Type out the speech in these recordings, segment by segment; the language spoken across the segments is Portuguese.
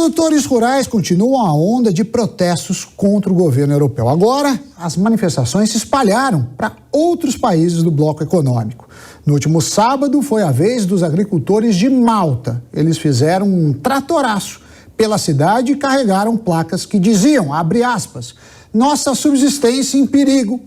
produtores rurais continuam a onda de protestos contra o governo europeu. Agora, as manifestações se espalharam para outros países do bloco econômico. No último sábado, foi a vez dos agricultores de Malta. Eles fizeram um tratoraço pela cidade e carregaram placas que diziam, abre aspas, nossa subsistência em perigo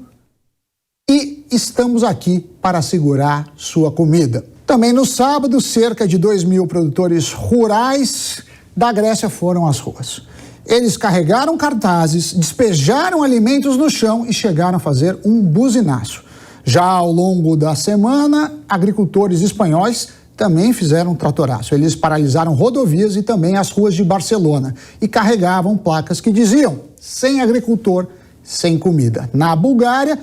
e estamos aqui para segurar sua comida. Também no sábado, cerca de 2.000 produtores rurais da Grécia foram às ruas. Eles carregaram cartazes, despejaram alimentos no chão e chegaram a fazer um buzinaço. Já ao longo da semana, agricultores espanhóis também fizeram um tratoraço. Eles paralisaram rodovias e também as ruas de Barcelona e carregavam placas que diziam, sem agricultor, sem comida. Na Bulgária,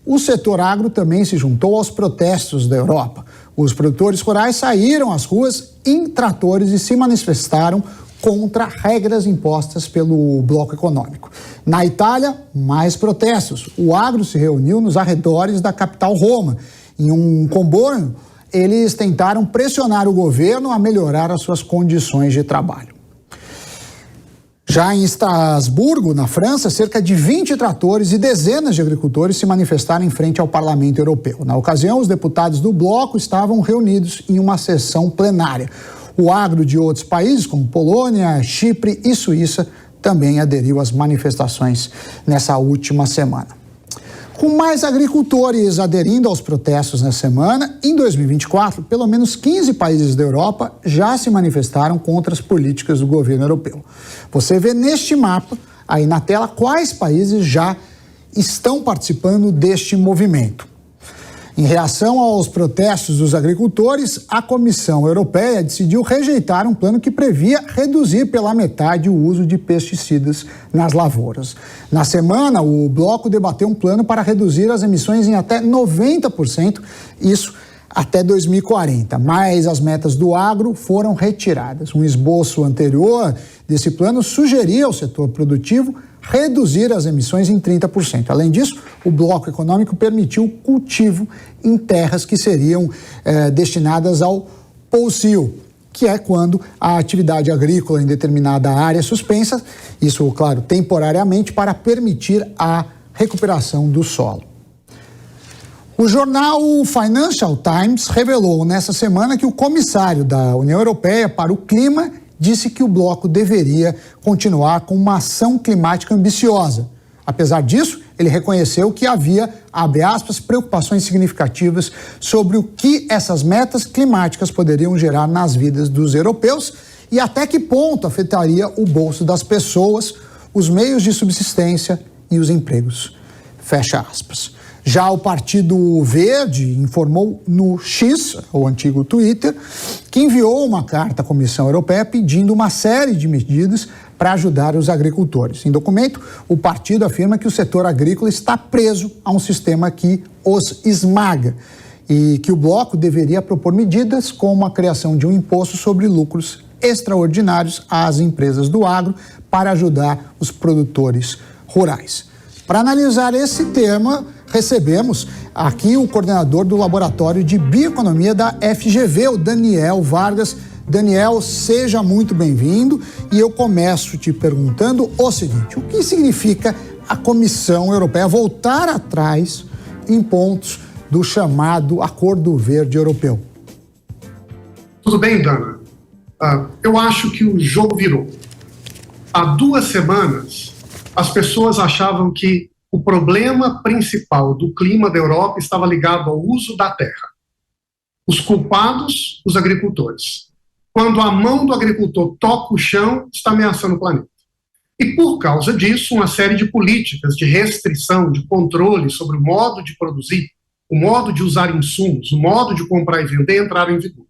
o setor agro também se juntou aos protestos da Europa. Os produtores rurais saíram às ruas em tratores e se manifestaram contra regras impostas pelo bloco econômico. Na Itália, mais protestos. O agro se reuniu nos arredores da capital Roma. Em um comboio, eles tentaram pressionar o governo a melhorar as suas condições de trabalho. Já em Estrasburgo, na França, cerca de 20 tratores e dezenas de agricultores se manifestaram em frente ao Parlamento Europeu. Na ocasião, os deputados do bloco estavam reunidos em uma sessão plenária. O agro de outros países, como Polônia, Chipre e Suíça, também aderiu às manifestações nessa última semana. Com mais agricultores aderindo aos protestos nessa semana, em 2024, pelo menos 15 países da Europa já se manifestaram contra as políticas do governo europeu. Você vê neste mapa, aí na tela, quais países já estão participando deste movimento. Em reação aos protestos dos agricultores, a Comissão Europeia decidiu rejeitar um plano que previa reduzir pela metade o uso de pesticidas nas lavouras. Na semana, o bloco debateu um plano para reduzir as emissões em até 90%, isso até 2040, mas as metas do agro foram retiradas. Um esboço anterior desse plano sugeria ao setor produtivo reduzir as emissões em 30%. Além disso, o bloco econômico permitiu o cultivo em terras que seriam destinadas ao pousio, que é quando a atividade agrícola em determinada área é suspensa, isso, claro, temporariamente, para permitir a recuperação do solo. O jornal Financial Times revelou nessa semana que o comissário da União Europeia para o Clima disse que o bloco deveria continuar com uma ação climática ambiciosa. Apesar disso, ele reconheceu que havia, abre aspas, preocupações significativas sobre o que essas metas climáticas poderiam gerar nas vidas dos europeus e até que ponto afetaria o bolso das pessoas, os meios de subsistência e os empregos. Fecha aspas. Já o Partido Verde informou no X, o antigo Twitter, que enviou uma carta à Comissão Europeia pedindo uma série de medidas para ajudar os agricultores. Em documento, o partido afirma que o setor agrícola está preso a um sistema que os esmaga e que o bloco deveria propor medidas como a criação de um imposto sobre lucros extraordinários às empresas do agro para ajudar os produtores rurais. Para analisar esse tema, recebemos aqui o coordenador do Laboratório de Bioeconomia da FGV, o Daniel Vargas. Daniel, seja muito bem-vindo e eu começo te perguntando o seguinte, o que significa a Comissão Europeia voltar atrás em pontos do chamado Acordo Verde Europeu? Tudo bem, Dana? Eu acho que o jogo virou. Há 2 semanas, as pessoas achavam que o problema principal do clima da Europa estava ligado ao uso da terra. Os culpados, os agricultores. Quando a mão do agricultor toca o chão, está ameaçando o planeta. E por causa disso, uma série de políticas de restrição, de controle sobre o modo de produzir, o modo de usar insumos, o modo de comprar e vender entraram em vigor.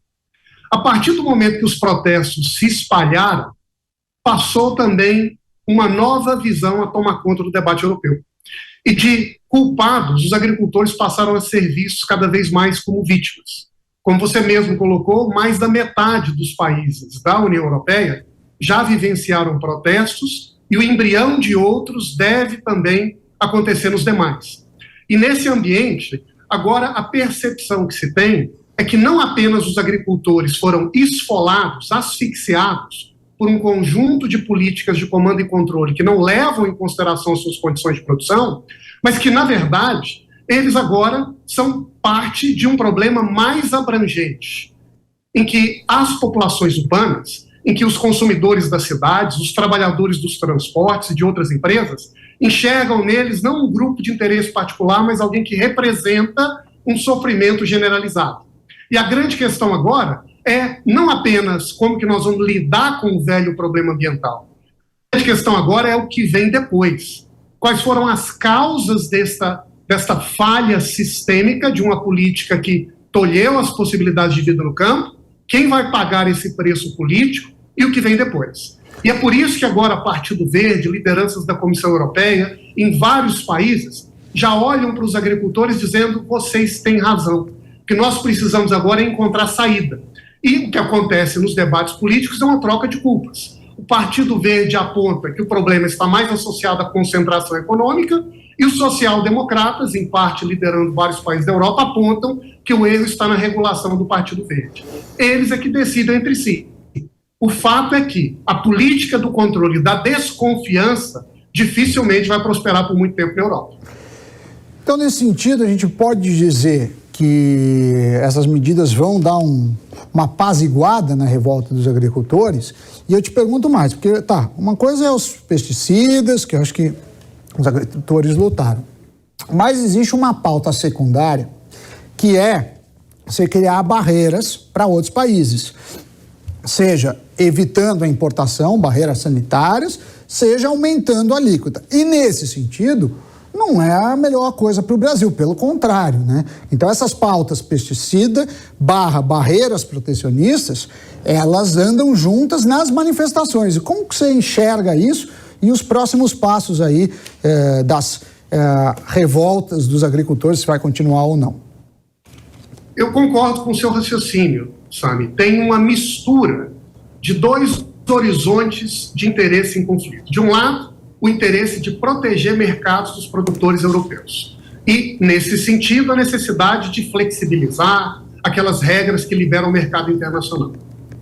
A partir do momento que os protestos se espalharam, passou também uma nova visão a tomar conta do debate europeu. E de culpados, os agricultores passaram a ser vistos cada vez mais como vítimas. Como você mesmo colocou, mais da metade dos países da União Europeia já vivenciaram protestos e o embrião de outros deve também acontecer nos demais. E nesse ambiente, agora a percepção que se tem é que não apenas os agricultores foram esfolados, asfixiados por um conjunto de políticas de comando e controle que não levam em consideração as suas condições de produção, mas que, na verdade, eles agora são parte de um problema mais abrangente, em que as populações urbanas, em que os consumidores das cidades, os trabalhadores dos transportes e de outras empresas, enxergam neles não um grupo de interesse particular, mas alguém que representa um sofrimento generalizado. E a grande questão agora é não apenas como que nós vamos lidar com o velho problema ambiental. A grande questão agora é o que vem depois. Quais foram as causas desta falha sistêmica de uma política que tolheu as possibilidades de vida no campo, quem vai pagar esse preço político e o que vem depois. E é por isso que agora Partido Verde, lideranças da Comissão Europeia, em vários países, já olham para os agricultores dizendo: vocês têm razão, o que nós precisamos agora é encontrar saída. E o que acontece nos debates políticos é uma troca de culpas. O Partido Verde aponta que o problema está mais associado à concentração econômica e os social-democratas, em parte liderando vários países da Europa, apontam que o erro está na regulação do Partido Verde. Eles é que decidem entre si. O fato é que a política do controle da desconfiança dificilmente vai prosperar por muito tempo na Europa. Então, nesse sentido, a gente pode dizer que essas medidas vão dar uma apaziguada na revolta dos agricultores. E eu te pergunto mais, porque, uma coisa é os pesticidas, que eu acho que os agricultores lutaram. Mas existe uma pauta secundária, que é você criar barreiras para outros países. Seja evitando a importação, barreiras sanitárias, seja aumentando a alíquota. E, nesse sentido, não é a melhor coisa para o Brasil, pelo contrário, né? Então, essas pautas pesticida / barreiras protecionistas, elas andam juntas nas manifestações. E como que você enxerga isso e os próximos passos aí das revoltas dos agricultores, se vai continuar ou não? Eu concordo com o seu raciocínio, Sami. Tem uma mistura de dois horizontes de interesse em conflito. De um lado, o interesse de proteger mercados dos produtores europeus. E, nesse sentido, a necessidade de flexibilizar aquelas regras que liberam o mercado internacional.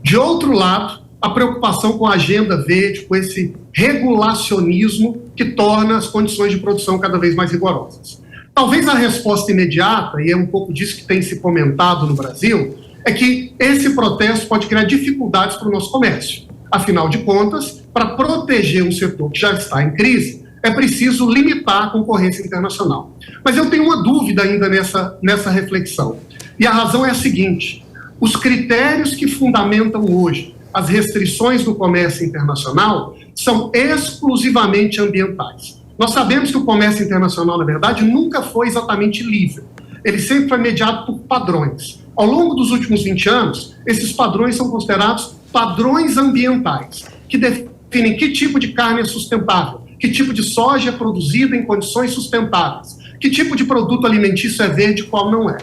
De outro lado, a preocupação com a agenda verde, com esse regulacionismo que torna as condições de produção cada vez mais rigorosas. Talvez a resposta imediata, e é um pouco disso que tem se comentado no Brasil, é que esse protesto pode criar dificuldades para o nosso comércio. Afinal de contas, para proteger um setor que já está em crise, é preciso limitar a concorrência internacional. Mas eu tenho uma dúvida ainda nessa reflexão. E a razão é a seguinte: os critérios que fundamentam hoje as restrições do comércio internacional são exclusivamente ambientais. Nós sabemos que o comércio internacional, na verdade, nunca foi exatamente livre. Ele sempre foi mediado por padrões. Ao longo dos últimos 20 anos, esses padrões são considerados padrões ambientais, que definem que tipo de carne é sustentável, que tipo de soja é produzida em condições sustentáveis, que tipo de produto alimentício é verde e qual não é.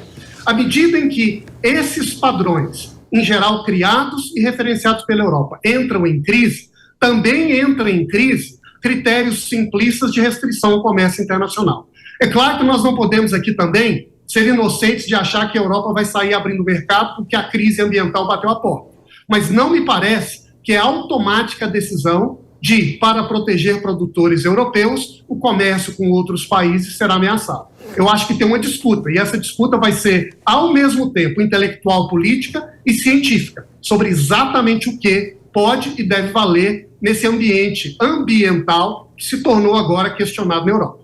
À medida em que esses padrões, em geral criados e referenciados pela Europa, entram em crise, também entram em crise critérios simplistas de restrição ao comércio internacional. É claro que nós não podemos aqui também ser inocentes de achar que a Europa vai sair abrindo o mercado porque a crise ambiental bateu a porta. Mas não me parece que é automática a decisão de, para proteger produtores europeus, o comércio com outros países será ameaçado. Eu acho que tem uma disputa, e essa disputa vai ser, ao mesmo tempo, intelectual, política e científica, sobre exatamente o que pode e deve valer nesse ambiente ambiental que se tornou agora questionado na Europa.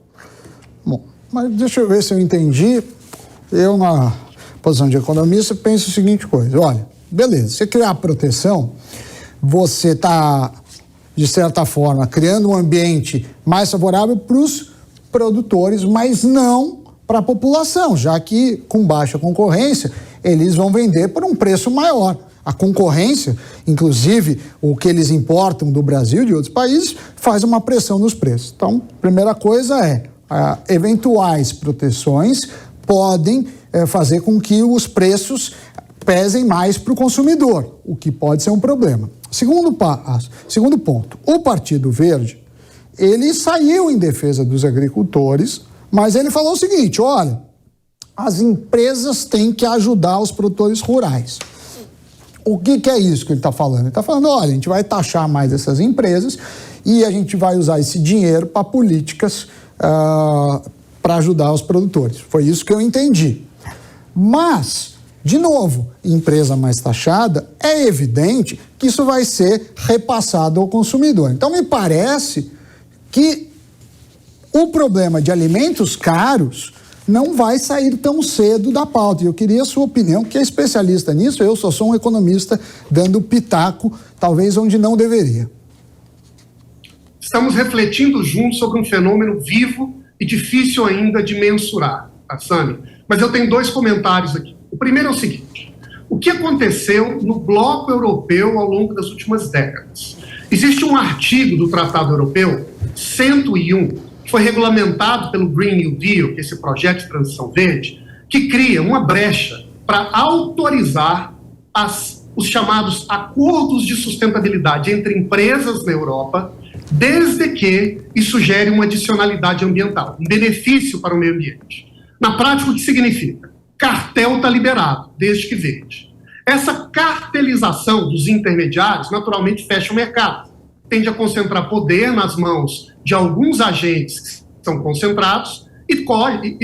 Bom, mas deixa eu ver se eu entendi. Eu, na posição de economista, penso a seguinte coisa: olha, beleza, você criar a proteção, você está, de certa forma, criando um ambiente mais favorável para os produtores, mas não para a população, já que, com baixa concorrência, eles vão vender por um preço maior. A concorrência, inclusive o que eles importam do Brasil e de outros países, faz uma pressão nos preços. Então, primeira coisa é, eventuais proteções podem fazer com que os preços pesem mais para o consumidor, o que pode ser um problema. Segundo ponto, o Partido Verde, ele saiu em defesa dos agricultores, mas ele falou o seguinte: olha, as empresas têm que ajudar os produtores rurais. O que é isso que ele está falando? Ele está falando, olha, a gente vai taxar mais essas empresas e a gente vai usar esse dinheiro para políticas para ajudar os produtores. Foi isso que eu entendi. Mas, de novo, empresa mais taxada, é evidente que isso vai ser repassado ao consumidor. Então, me parece que o problema de alimentos caros não vai sair tão cedo da pauta. E eu queria a sua opinião, que é especialista nisso. Eu só sou um economista dando pitaco, talvez onde não deveria. Estamos refletindo juntos sobre um fenômeno vivo e difícil ainda de mensurar, tá, Sami? Mas eu tenho 2 comentários aqui. O primeiro é o seguinte: o que aconteceu no bloco europeu ao longo das últimas décadas? Existe um artigo do Tratado Europeu, 101, que foi regulamentado pelo Green New Deal, que é esse projeto de transição verde, que cria uma brecha para autorizar os chamados acordos de sustentabilidade entre empresas na Europa, desde que isso gere uma adicionalidade ambiental, um benefício para o meio ambiente. Na prática, o que significa? Cartel está liberado, desde que verde. Essa cartelização dos intermediários, naturalmente, fecha o mercado. Tende a concentrar poder nas mãos de alguns agentes que são concentrados e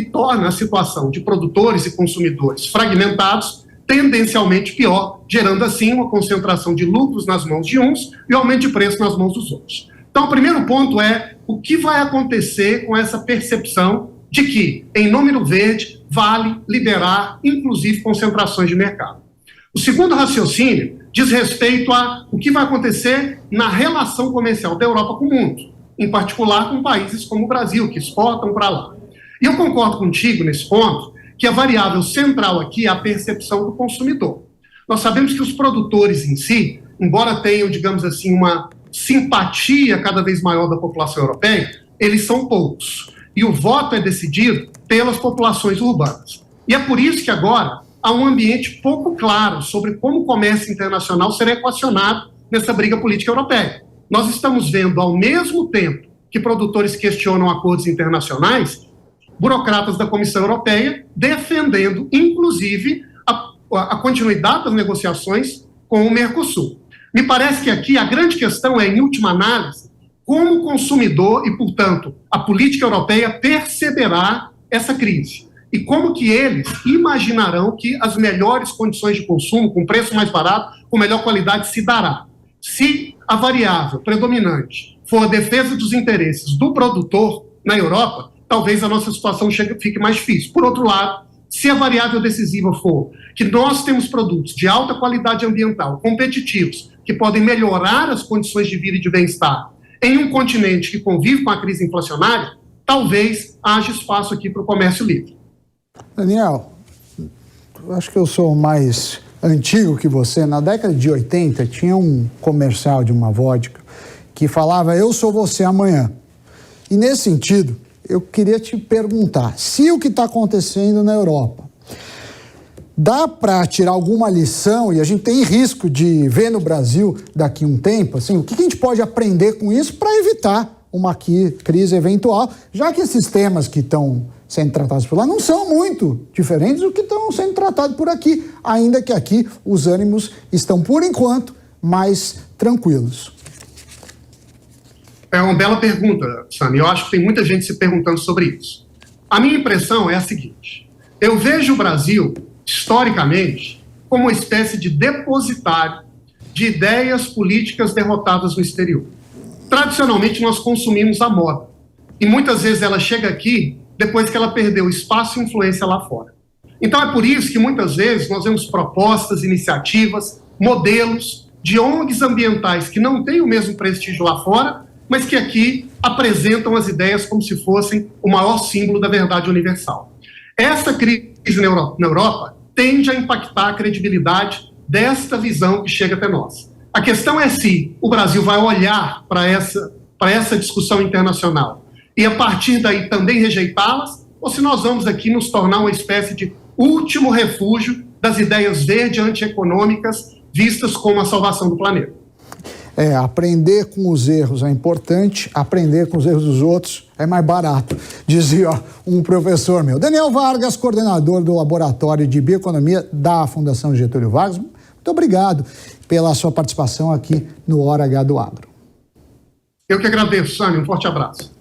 torna a situação de produtores e consumidores fragmentados tendencialmente pior, gerando assim uma concentração de lucros nas mãos de uns e aumento de preço nas mãos dos outros. Então, o primeiro ponto é o que vai acontecer com essa percepção de que, em nome do verde, vale liberar, inclusive, concentrações de mercado. O segundo raciocínio diz respeito a o que vai acontecer na relação comercial da Europa com o mundo, em particular com países como o Brasil, que exportam para lá. E eu concordo contigo nesse ponto, que a variável central aqui é a percepção do consumidor. Nós sabemos que os produtores em si, embora tenham, digamos assim, uma simpatia cada vez maior da população europeia, eles são poucos. E o voto é decidido pelas populações urbanas. E é por isso que agora há um ambiente pouco claro sobre como o comércio internacional será equacionado nessa briga política europeia. Nós estamos vendo, ao mesmo tempo que produtores questionam acordos internacionais, burocratas da Comissão Europeia defendendo, inclusive, a continuidade das negociações com o Mercosul. Me parece que aqui a grande questão é, em última análise, como o consumidor e, portanto, a política europeia perceberá essa crise. E como que eles imaginarão que as melhores condições de consumo, com preço mais barato, com melhor qualidade, se dará. Se a variável predominante for a defesa dos interesses do produtor na Europa, talvez a nossa situação fique mais difícil. Por outro lado, se a variável decisiva for que nós temos produtos de alta qualidade ambiental, competitivos, que podem melhorar as condições de vida e de bem-estar em um continente que convive com a crise inflacionária, talvez haja espaço aqui para o comércio livre. Daniel, eu acho que eu sou mais antigo que você. Na década de 80, tinha um comercial de uma vodka que falava "Eu sou você amanhã". E nesse sentido, eu queria te perguntar, se o que está acontecendo na Europa dá para tirar alguma lição, e a gente tem risco de ver no Brasil daqui a um tempo, assim, o que a gente pode aprender com isso para evitar uma crise eventual, já que esses temas que estão sendo tratados por lá não são muito diferentes do que estão sendo tratados por aqui, ainda que aqui os ânimos estão, por enquanto, mais tranquilos. É uma bela pergunta, Sami. Eu acho que tem muita gente se perguntando sobre isso. A minha impressão é a seguinte: eu vejo o Brasil, historicamente, como uma espécie de depositário de ideias políticas derrotadas no exterior. Tradicionalmente, nós consumimos a moda. E muitas vezes ela chega aqui depois que ela perdeu espaço e influência lá fora. Então é por isso que muitas vezes nós vemos propostas, iniciativas, modelos de ONGs ambientais que não têm o mesmo prestígio lá fora, mas que aqui apresentam as ideias como se fossem o maior símbolo da verdade universal. Essa crise na Europa tende a impactar a credibilidade desta visão que chega até nós. A questão é se o Brasil vai olhar para essa discussão internacional e, a partir daí, também rejeitá-las, ou se nós vamos aqui nos tornar uma espécie de último refúgio das ideias verde antieconômicas vistas como a salvação do planeta. Aprender com os erros é importante, aprender com os erros dos outros é mais barato, dizia um professor meu. Daniel Vargas, coordenador do Laboratório de Bioeconomia da Fundação Getúlio Vargas. Muito muito obrigado pela sua participação aqui no Hora H do Agro. Eu que agradeço, Sânia. Um forte abraço.